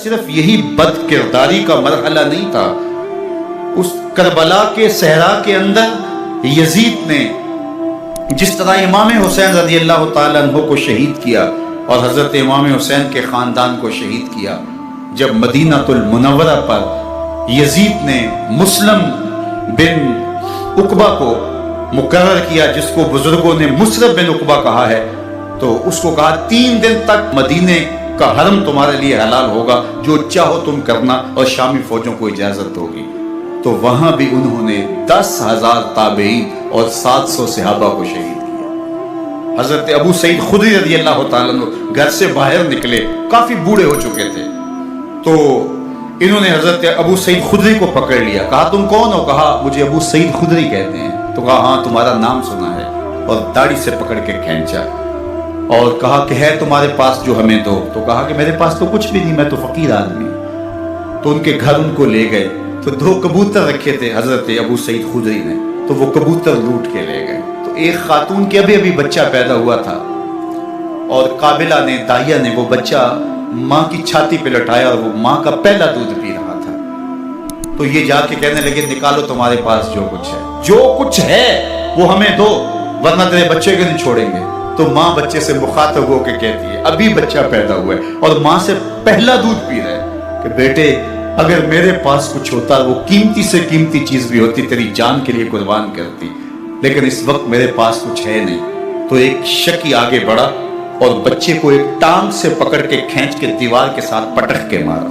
صرف یہی بد کرداری کا مرحلہ نہیں تھا، اس کربلا کے صحرا کے اندر یزید نے جس طرح امام حسین رضی اللہ تعالیٰ عنہ کو شہید کیا اور حضرت امام حسین کے خاندان کو شہید کیا، جب مدینہ المنورہ پر یزید نے مسلم بن عقبہ کو مقرر کیا، جس کو بزرگوں نے مصرف بن عقبہ کہا ہے، تو اس کو کہا 3 دن تک مدینے کا حرم تمہارے لیے حلال ہوگا، جو چاہو تم کرنا، اور شامی فوجوں کو اجازت ہوگی۔ تو وہاں بھی انہوں نے 10,000 تابعین اور 700 صحابہ کو شہید کیا۔ حضرت ابو سعید خدری رضی اللہ تعالیٰ عنہ گھر سے باہر نکلے، کافی بوڑھے ہو چکے تھے، تو انہوں نے حضرت ابو سعید خدری کو پکڑ لیا، کہا تم کون ہو؟ کہا مجھے ابو سعید خدری کہتے ہیں۔ تو کہا ہاں تمہارا نام سنا ہے، اور داڑھی سے پکڑ کے کھینچا اور کہا کہ ہے تمہارے پاس جو ہمیں دو؟ تو کہا کہ میرے پاس تو کچھ بھی نہیں، میں تو فقیر آدمی ہوں۔ تو ان کے گھر ان کو لے گئے، تو 2 کبوتر رکھے تھے حضرت ابو سعید خدری نے، تو وہ کبوتر لوٹ کے لے گئے۔ تو ایک خاتون کے ابھی بچہ پیدا ہوا تھا، اور قابلہ نے، دائیہ نے وہ بچہ ماں کی چھاتی پہ لٹایا، اور وہ ماں کا پہلا دودھ پی رہا تھا۔ تو یہ جا کے کہنے لگے نکالو تمہارے پاس جو کچھ ہے، جو کچھ ہے وہ ہمیں دو، ورنہ تیرے بچے کو نہیں چھوڑیں گے۔ تو ماں بچے سے مخاطب ہو کے کہتی ہے، ابھی بچہ پیدا ہوا ہے اور ماں سے پہلا دودھ پی رہا ہے، کہ بیٹے اگر میرے پاس کچھ ہوتا، وہ قیمتی سے قیمتی چیز بھی ہوتی، تیری جان کے لیے قربان کرتی، لیکن اس وقت میرے پاس کچھ ہے نہیں۔ تو ایک شکی آگے بڑھا اور بچے کو ایک ٹانگ سے پکڑ کے کھینچ کے دیوار کے ساتھ پٹک کے مارا،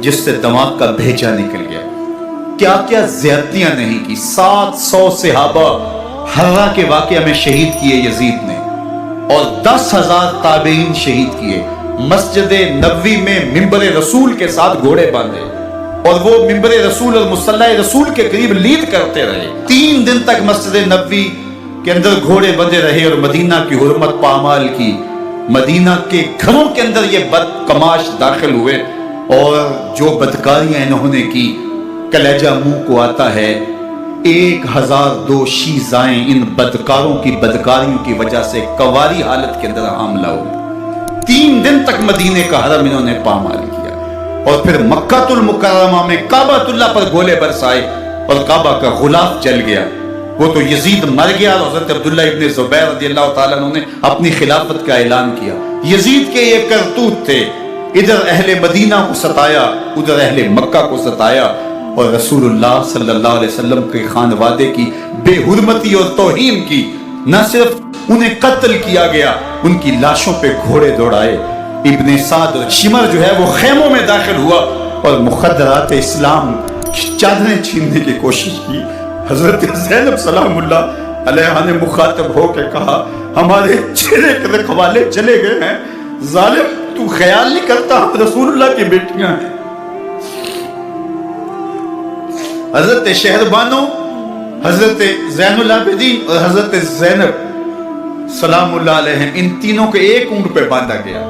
جس سے دماغ کا بھیجا نکل گیا۔ کیا کیا زیادتیاں نہیں کی۔ 700 صحابہ حرہ کے واقعہ میں شہید کیے یزید نے، اور 10,000 تابعین شہید کیے۔ مسجد نبوی میں ممبر رسول کے ساتھ گھوڑے باندھے، اور وہ ممبر رسول اور مصلی رسول کے قریب لید کرتے رہے۔ 3 دن تک مسجد نبوی کے اندر گھوڑے بندھے رہے، اور مدینہ کی حرمت پامال کی۔ مدینہ کے گھروں کے اندر یہ بدکماش داخل ہوئے، اور جو بدکاریاں انہوں نے کی کلیجہ منہ کو آتا ہے۔ 1002 شیزائیں ان بدکاروں کی بدکاریوں کی وجہ سے کواری حالت کے اندر حاملہ ہوئے۔ 3 دن تک مدینے کا حرم انہوں نے پامال کیا، اور پھر مکہ المکرمہ میں کعبہ اللہ پر گولے برسائے، اور کعبہ کا غلاف جل گیا۔ وہ تو یزید مر گیا، اور حضرت عبداللہ ابن زبیر رضی اللہ تعالیٰ عنہ نے اپنی خلافت کا اعلان کیا۔ یزید کے یہ کرتوت تھے، ادھر اہل مدینہ کو ستایا، ادھر اہل مکہ کو ستایا، اور رسول اللہ صلی اللہ علیہ وسلم کے خانوادے کی بے حرمتی اور توہین کی۔ نہ صرف انہیں قتل کیا گیا، ان کی لاشوں پہ گھوڑے دوڑائے۔ ابن سعد اور شمر جو ہے وہ خیموں میں داخل ہوا، اور مخدرات اسلام چادریں چھیننے کی کوشش کی۔ حضرت زینب سلام اللہ علیہ نے مخاطب ہو کے کہا ہمارے چہرے کے رکھوالے چلے گئے ہیں، ظالم تو خیال نہیں کرتا ہم رسول اللہ کی بیٹیاں ہیں۔ حضرت شہربانو، حضرت زین العابدین اور حضرت زینب سلام اللہ علیہ، ان تینوں کے ایک اونٹ پہ باندھا گیا،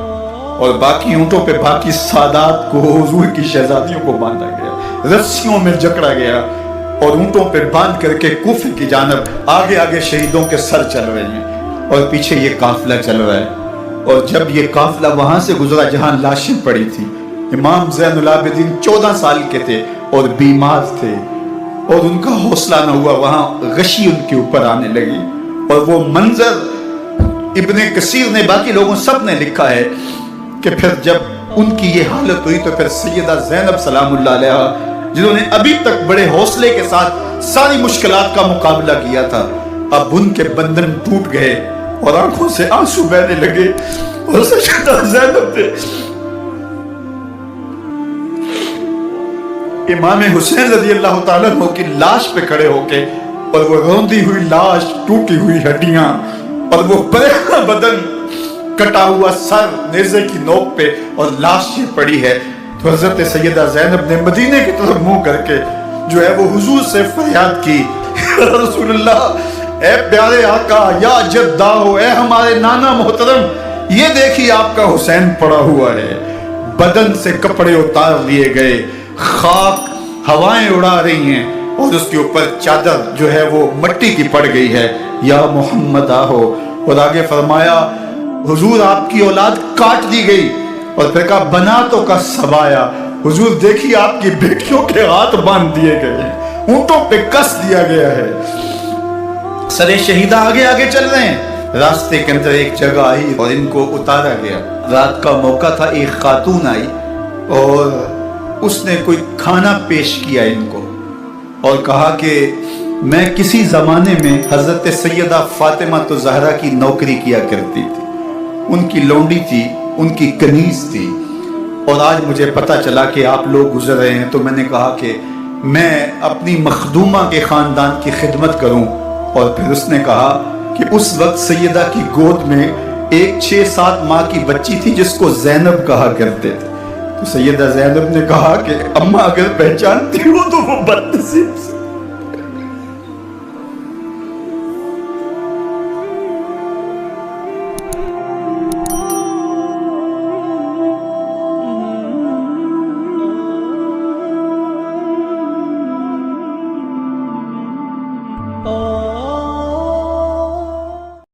اور باقی اونٹوں پہ باقی سادات کو، حضور کی شہزادیوں کو باندھا گیا، رسیوں میں جکڑا گیا، اور اونٹوں پہ باندھ کر کے کوفے کی جانب آگے آگے شہیدوں کے سر چل رہے ہیں، اور پیچھے یہ قافلہ چل رہا ہے۔ اور جب یہ قافلہ وہاں سے گزرا جہاں لاشیں پڑی تھی، امام زین العابدین 14 سال کے تھے اور بیمار تھے، اور ان کا حوصلہ نہ ہوا، وہاں غشی ان کے اوپر آنے لگی۔ اور وہ منظر ابن کثیر نے، باقی لوگوں سب نے لکھا ہے کہ پھر جب ان کی یہ حالت ہوئی تو پھر سیدہ زینب سلام اللہ علیہ، جنہوں نے ابھی تک بڑے حوصلے کے ساتھ ساری مشکلات کا مقابلہ کیا تھا، اب ان کے بندھن ٹوٹ گئے اور آنکھوں سے آنسو بہنے لگے، اور سیدہ زینب تھے امام حسین رضی اللہ تعالیٰ عنہ کی لاش پہ کھڑے ہو کے، اور وہ روندی ہوئی لاش، ٹوٹی ہوئی ہڈیاں، اور وہ پریشان بدن، کٹا ہوا سر نیزے کی نوک پہ، اور لاش یہ پڑی ہے۔ تو حضرت سیدہ زینب نے مدینے کی طرف منہ کر کے جو ہے وہ حضور سے فریاد کی، رسول اللہ، اے پیارے آقا، یا جدہ ہو، اے ہمارے نانا محترم، یہ دیکھیے آپ کا حسین پڑا ہوا ہے۔ بدن سے کپڑے اتار لیے گئے، خاک ہوائیں اڑا رہی ہیں، اور اس کے اوپر چادر جو ہے وہ مٹی کی پڑ گئی ہے۔ یا محمد آہو، اور آگے فرمایا حضور آپ کی اولاد کاٹ دی گئی، اور پھر کہا بنا تو کا سبایا، حضور دیکھیے آپ کی بیٹیوں کے ہاتھ باندھ دیے گئے ہیں، اونٹوں پہ کس دیا گیا ہے، سرے شہیدہ آگے آگے چل رہے ہیں۔ راستے کے اندر ایک جگہ آئی اور ان کو اتارا گیا، رات کا موقع تھا، ایک خاتون آئی اور اس نے کوئی کھانا پیش کیا ان کو اور کہا کہ میں کسی زمانے میں حضرت سیدہ فاطمہ زہرا کی نوکری کیا کرتی تھی، ان کی لونڈی تھی، ان کی کنیز تھی، اور آج مجھے پتہ چلا کہ آپ لوگ گزر رہے ہیں، تو میں نے کہا کہ میں اپنی مخدومہ کے خاندان کی خدمت کروں۔ اور پھر اس نے کہا کہ اس وقت سیدہ کی گود میں ایک 6-7 ماہ کی بچی تھی جس کو زینب کہا کرتے تھے، تو سیدہ زینب نے کہا کہ اماں اگر پہچانتی ہو تو وہ بدنصیب سے۔ Oh